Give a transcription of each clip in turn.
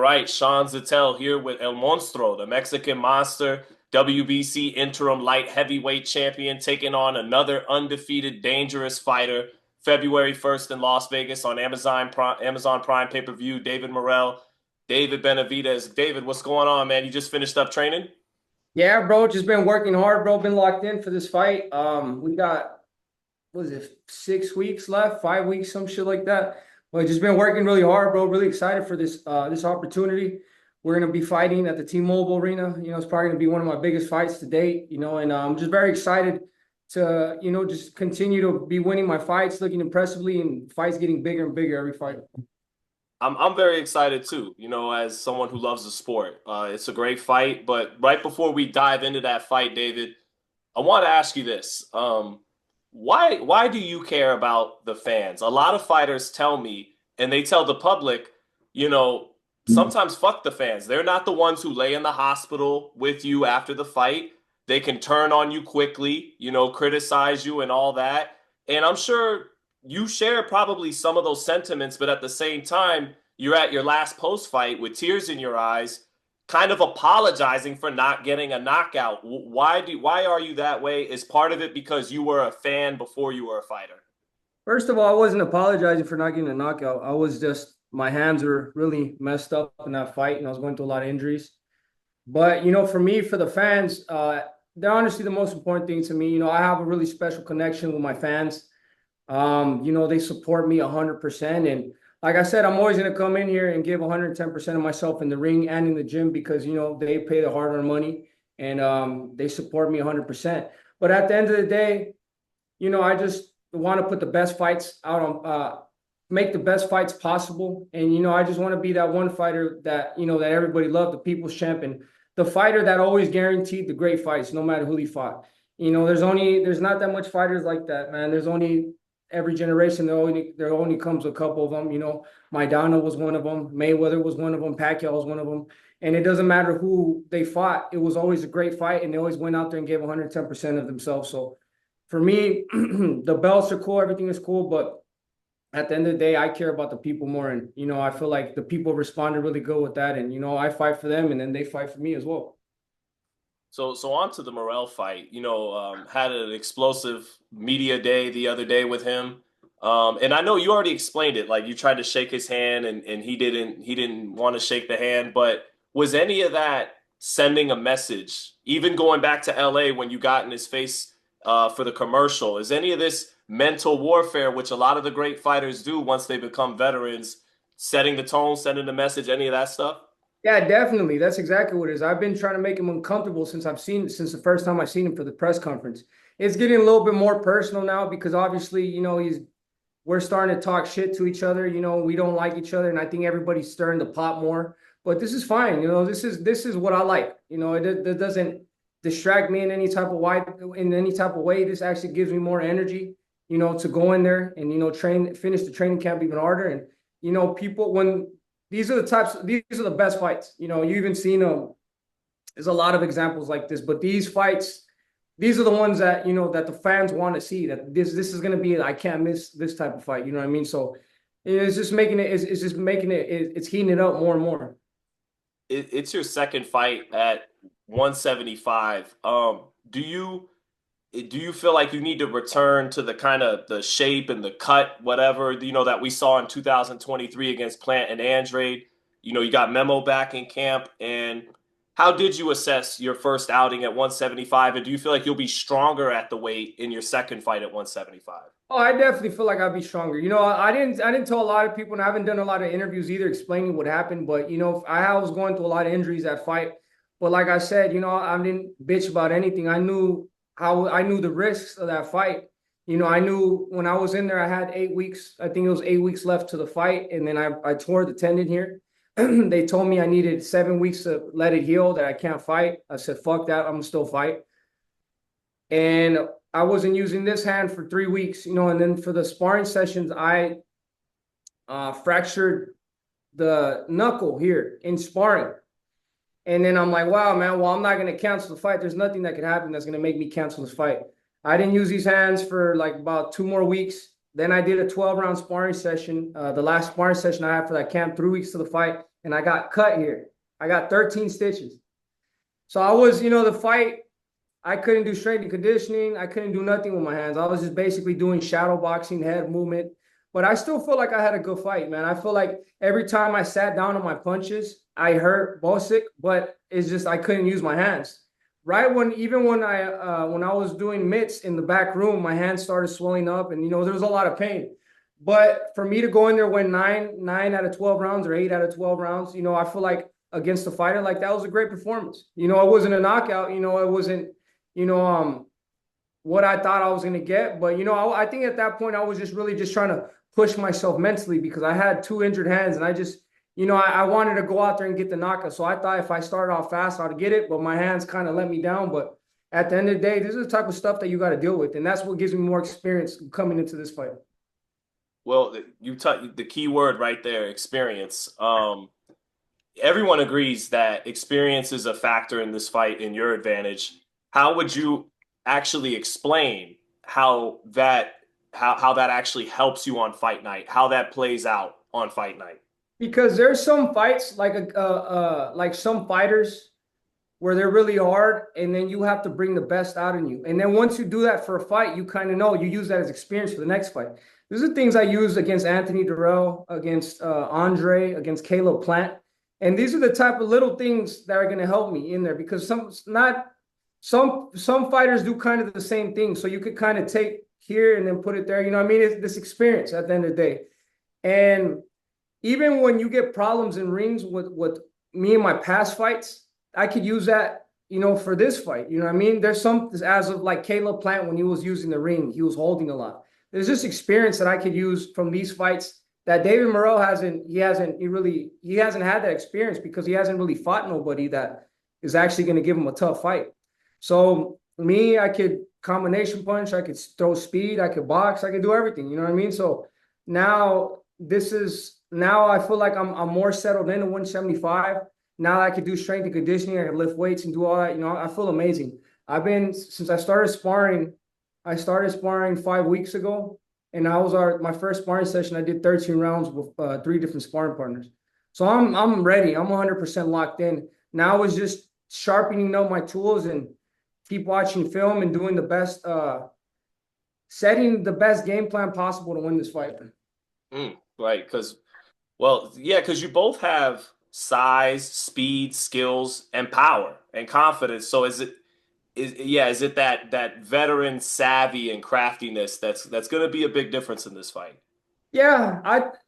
right, Sean Zattel here with El Monstro, the Mexican Monster, WBC interim light heavyweight champion, taking on another undefeated, dangerous fighter. February 1st in Las Vegas on Amazon Prime pay-per-view. David Morrell, David Benavidez. David, what's going on, man? You just finished up training? Yeah, bro, just been working hard, bro. Been locked in for this fight. We got, what is it, 6 weeks left, 5 weeks, some shit like that. But just been working really hard, bro. Really excited for this opportunity. We're gonna be fighting at the T-Mobile Arena. It's probably gonna be one of my biggest fights to date. And I'm just very excited to, just continue to be winning my fights, looking impressively, and fights getting bigger and bigger every fight. I'm very excited too, as someone who loves the sport. It's a great fight, but right before we dive into that fight, David, I want to ask you this. Why do you care about the fans? A lot of fighters tell me, and they tell the public, you know, sometimes fuck the fans. They're not the ones who lay in the hospital with you after the fight. They can turn on you quickly, criticize you and all that. And I'm sure you share probably some of those sentiments, but at the same time, you're at your last post fight with tears in your eyes, kind of apologizing for not getting a knockout. Why are you that way? Is part of it because you were a fan before you were a fighter? First of all, I wasn't apologizing for not getting a knockout. I was just my hands were really messed up in that fight, and I was going through a lot of injuries. But for me, for the fans, they're honestly the most important thing to me. I have a really special connection with my fans. They support me 100%. And like I said, I'm always gonna come in here and give 110% of myself in the ring and in the gym because they pay the hard-earned money and they support me 100%. But at the end of the day, I just want to put the best fights out on make the best fights possible. And I just want to be that one fighter that that everybody loved, the people's champion, the fighter that always guaranteed the great fights, no matter who he fought. There's not that much fighters like that, man. There's only every generation there only comes a couple of them. Maidana was one of them, Mayweather was one of them, Pacquiao was one of them. And it doesn't matter who they fought, it was always a great fight, and they always went out there and gave 110% of themselves. So for me, the belts are cool, everything is cool, but at the end of the day, I care about the people more. And, I feel like the people responded really good with that. And, I fight for them and then they fight for me as well. So on to the Morel fight. Had an explosive media day the other day with him. And I know you already explained it. Like you tried to shake his hand and he didn't want to shake the hand. But was any of that sending a message? Even going back to LA when you got in his face for the commercial, is any of this mental warfare, which a lot of the great fighters do once they become veterans, setting the tone, sending the message, any of that stuff? Yeah, definitely. That's exactly what it is. I've been trying to make him uncomfortable since the first time I seen him for the press conference. It's getting a little bit more personal now because obviously, we're starting to talk shit to each other. We don't like each other, and I think everybody's stirring the pot more. But this is fine. This is what I like. It doesn't distract me in any type of way. This actually gives me more energy, to go in there and finish the training camp even harder. And people when these are the best fights. You even seen them. There's a lot of examples like this, but these fights, these are the ones that that the fans want to see. That this is gonna be. I can't miss this type of fight. You know what I mean? So it's just making it. It's just making it. It's heating it up more and more. It's your second fight at 175. Do you feel like you need to return to the kind of the shape and the cut, whatever, that we saw in 2023 against Plant and Andrade? You got Memo back in camp. And how did you assess your first outing at 175? And do you feel like you'll be stronger at the weight in your second fight at 175? Oh, I definitely feel like I'd be stronger. I didn't tell a lot of people, and I haven't done a lot of interviews either explaining what happened. But I was going through a lot of injuries that fight. But like I said, I didn't bitch about anything. I knew the risks of that fight. I knew when I was in there, I had 8 weeks. I think it was 8 weeks left to the fight, and then I tore the tendon here. They told me I needed 7 weeks to let it heal, that I can't fight. I said, fuck that, I'm gonna still fight. And I wasn't using this hand for 3 weeks, and then for the sparring sessions, I fractured the knuckle here in sparring. And then I'm like, wow, man, well, I'm not going to cancel the fight. There's nothing that could happen that's going to make me cancel this fight. I didn't use these hands for like about 2 more weeks. Then I did a 12-round sparring session, the last sparring session I had for that camp, 3 weeks to the fight. and I got cut here. I got 13 stitches. So I was, the fight, I couldn't do strength and conditioning. I couldn't do nothing with my hands. I was just basically doing shadow boxing, head movement. But I still feel like I had a good fight, man. I feel like every time I sat down on my punches, I hurt Bosick, but it's just I couldn't use my hands. Right when even when I was doing mitts in the back room, my hands started swelling up, and there was a lot of pain. But for me to go in there win nine out of 12 rounds or 8 out of 12 rounds, I feel like against a fighter like that was a great performance. It wasn't a knockout. It wasn't you know, what I thought I was going to get. But, I think at that point, I was just really just trying to push myself mentally because I had two injured hands and I just, I wanted to go out there and get the knockout. So I thought if I started off fast, I'd get it. But my hands kind of let me down. But at the end of the day, this is the type of stuff that you got to deal with. And that's what gives me more experience coming into this fight. Well, you touched the key word right there, experience. Everyone agrees that experience is a factor in this fight in your advantage. How would you actually explain how that actually helps you on fight night, how that plays out on fight night? Because there's some fights like some fighters where they're really hard, and then you have to bring the best out in you. And then once you do that for a fight, you kind of know you use that as experience for the next fight. These are things I used against Anthony Durrell, against Andre, against Caleb Plant, and these are the type of little things that are going to help me in there because some fighters do kind of the same thing. So you could kind of take here and then put it there. You know what I mean? It's this experience at the end of the day. And even when you get problems in rings with me and my past fights, I could use that, for this fight. You know what I mean? There's some, as of like Caleb Plant, when he was using the ring, he was holding a lot. There's this experience that I could use from these fights that David Morrell hasn't had that experience because he hasn't really fought nobody that is actually going to give him a tough fight. So me, I could combination punch, I could throw speed, I could box, I could do everything. You know what I mean? So now I feel like I'm more settled in at 175. Now I could do strength and conditioning, I could lift weights and do all that. I feel amazing. Since I started sparring 5 weeks ago, and that was my first sparring session. I did 13 rounds with 3 different sparring partners. So I'm ready. I'm 100% locked in. Now it's just sharpening up my tools and keep watching film and doing the best, setting the best game plan possible to win this fight. Right, because you both have size, speed, skills, and power and confidence. So is it that veteran savvy and craftiness that's going to be a big difference in this fight? Yeah,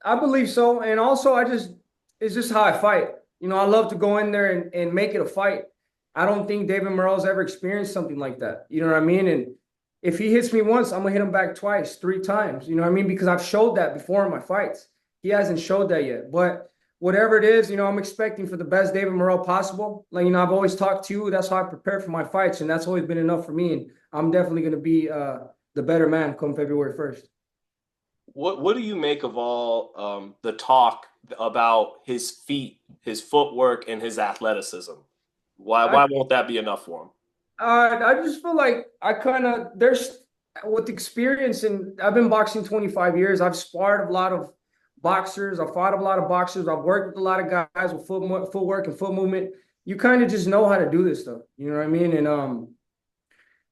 I believe so. And also it's just how I fight. I love to go in there and make it a fight. I don't think David Morrell's ever experienced something like that. You know what I mean? And if he hits me once, I'm gonna hit him back twice, 3 times. You know what I mean? Because I've showed that before in my fights. He hasn't showed that yet. But whatever it is, I'm expecting for the best David Morrell possible. Like, I've always talked to you. That's how I prepare for my fights, and that's always been enough for me. And I'm definitely gonna be the better man come February 1st. What do you make of all the talk about his feet, his footwork, and his athleticism? Why won't that be enough for him? I just feel like there's with experience, and I've been boxing 25 years. I've sparred a lot of boxers. I've fought a lot of boxers. I've worked with a lot of guys with footwork and foot movement. You kind of just know how to do this stuff. You know what I mean? And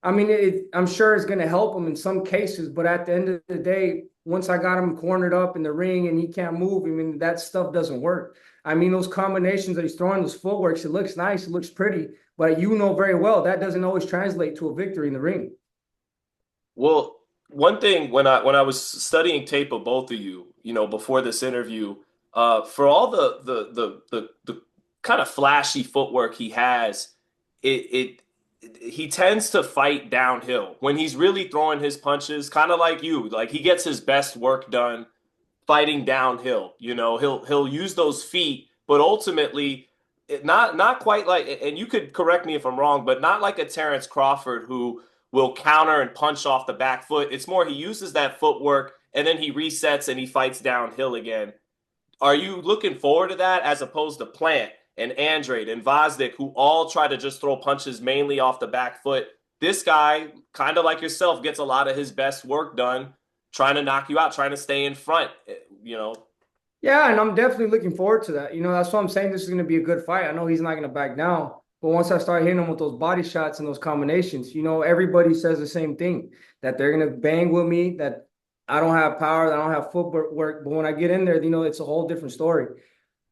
I'm sure it's going to help him in some cases, but at the end of the day, once I got him cornered up in the ring and he can't move, that stuff doesn't work. Those combinations that he's throwing, those footworks, it looks nice, it looks pretty, but very well that doesn't always translate to a victory in the ring. Well, one thing when I was studying tape of both of you, before this interview, for all the kind of flashy footwork he has, it he tends to fight downhill when he's really throwing his punches, kind of like you. Like he gets his best work done fighting downhill. He'll use those feet, but ultimately not quite like. And you could correct me if I'm wrong, but not like a Terrence Crawford who will counter and punch off the back foot. It's more he uses that footwork and then he resets and he fights downhill again. Are you looking forward to that as opposed to Plant and Andrade and Vosdick, who all try to just throw punches mainly off the back foot? This guy, kind of like yourself, gets a lot of his best work done trying to knock you out, trying to stay in front, you know? Yeah, and I'm definitely looking forward to that. That's what I'm saying. This is going to be a good fight. I know he's not going to back down, but once I start hitting him with those body shots and those combinations, everybody says the same thing that they're going to bang with me, that I don't have power, that I don't have footwork. But when I get in there, it's a whole different story.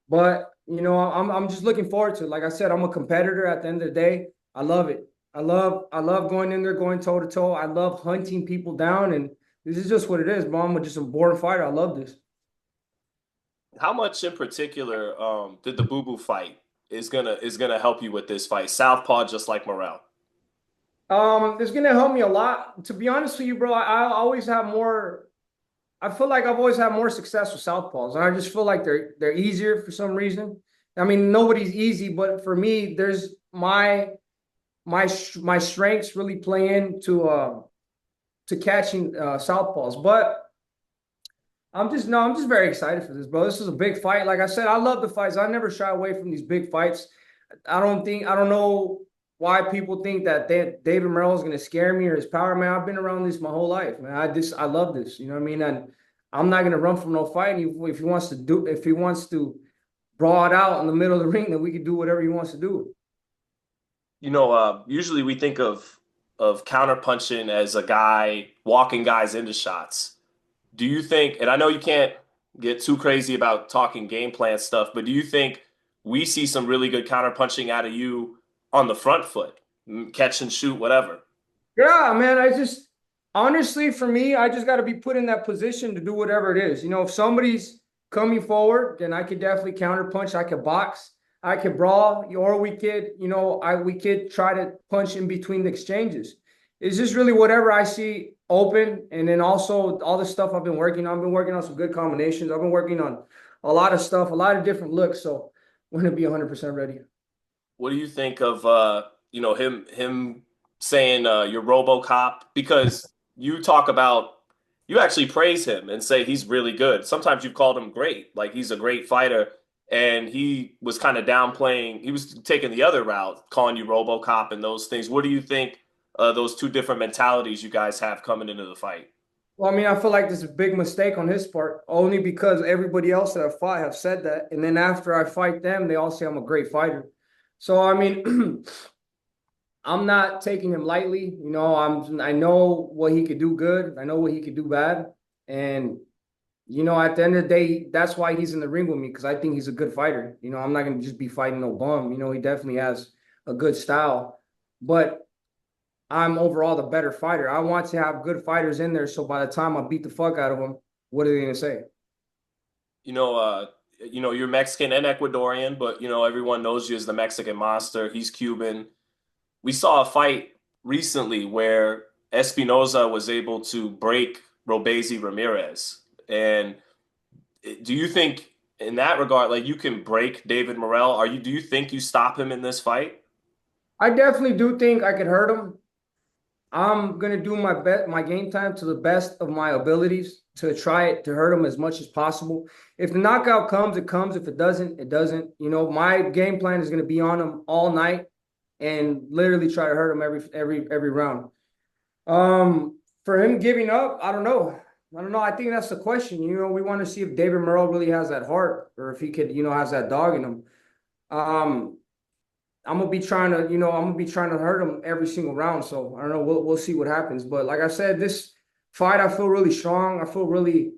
But I'm just looking forward to it. Like I said, I'm a competitor at the end of the day. I love it. I love going in there, going toe to toe. I love hunting people down, and this is just what it is, bro. I'm just a born fighter. I love this. How much in particular did the Boo Boo fight is gonna help you with this fight? Southpaw just like Morel. It's gonna help me a lot. To be honest with you, bro, I always have more. I feel like I've always had more success with southpaws, and I just feel like they're easier for some reason. I mean, nobody's easy, but for me, there's my strengths really play into to catching southpaws. But I'm just very excited for this, bro. This is a big fight. Like I said, I love the fights. I never shy away from these big fights. I don't know why people think that David Morrell is going to scare me or his power, man. I've been around this my whole life, man. I love this. You know what I mean? And I'm not going to run from no fight. And if he wants to brawl it out in the middle of the ring, then we can do whatever he wants to do. Usually we think of counter punching as a guy walking guys into shots. Do you think, and I know you can't get too crazy about talking game plan stuff, but do you think we see some really good counter punching out of you on the front foot, catch and shoot, whatever? Yeah, man. I just honestly, for me, I just got to be put in that position to do whatever it is. If somebody's coming forward, then I could definitely counter punch. I could box, I could brawl, or we could try to punch in between the exchanges. It's just really whatever I see open, and then also all the stuff I've been working on. I've been working on some good combinations. I've been working on a lot of stuff, a lot of different looks. So I'm gonna be 100% ready. What do you think of him saying you're Robocop? Because you actually praise him and say he's really good. Sometimes you've called him great, like he's a great fighter, and he was kind of downplaying. He was taking the other route, calling you Robocop and those things. What do you think those two different mentalities you guys have coming into the fight? Well, I mean, I feel like this is a big mistake on his part, only because everybody else that I fought have said that. And then after I fight them, they all say I'm a great fighter. So, I mean, I'm not taking him lightly. I know what he could do good. I know what he could do bad. And, at the end of the day, that's why he's in the ring with me, because I think he's a good fighter. I'm not going to just be fighting no bum. He definitely has a good style. But I'm overall the better fighter. I want to have good fighters in there. So by the time I beat the fuck out of them, what are they going to say? You know, uh, you're Mexican and Ecuadorian, but everyone knows you as the Mexican monster. He's Cuban. We saw a fight recently where Espinoza was able to break Robezi Ramirez. And do you think in that regard, like you can break David Morrell? Do you think you stop him in this fight? I definitely do think I could hurt him. I'm gonna do my game time to the best of my abilities to try it to hurt him as much as possible. If the knockout comes, it comes. If it doesn't, it doesn't. My game plan is gonna be on him all night and literally try to hurt him every round. For him giving up, I don't know. I don't know. I think that's the question. We want to see if David Morrell really has that heart, or if he could, has that dog in him. Um, I'm gonna be trying to hurt him every single round. So I don't know. We'll see what happens. But like I said, this fight, I feel really strong. I feel really,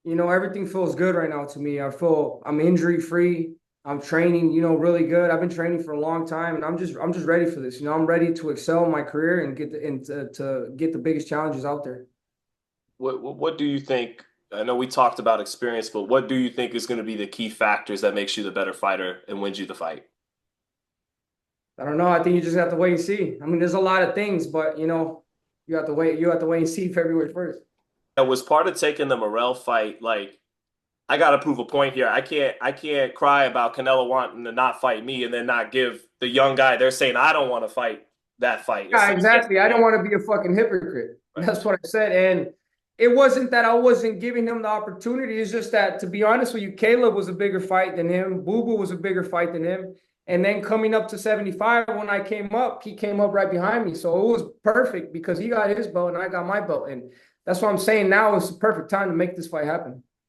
everything feels good right now to me. I feel I'm injury free. I'm training, really good. I've been training for a long time, and I'm just ready for this. I'm ready to excel in my career and to get the biggest challenges out there. What do you think? I know we talked about experience, but what do you think is going to be the key factors that makes you the better fighter and wins you the fight? I don't know. I think you just have to wait and see. I mean, there's a lot of things, but you have to wait. You have to wait and see February 1st. That was part of taking the Morel fight. Like, I got to prove a point here. I can't cry about Canelo wanting to not fight me and then not give the young guy. They're saying I don't want to fight that fight. It's Yeah, like, exactly. I don't want to be a fucking hypocrite. right. That's what I said. And it wasn't that I wasn't giving him the opportunity. It's just that, to be honest with you, Caleb was a bigger fight than him. Boo Boo was a bigger fight than him. And then coming up to 75, when I came up, he came up right behind me. So it was perfect because he got his belt and I got my belt. And that's what I'm saying. Now is the perfect time to make this fight happen.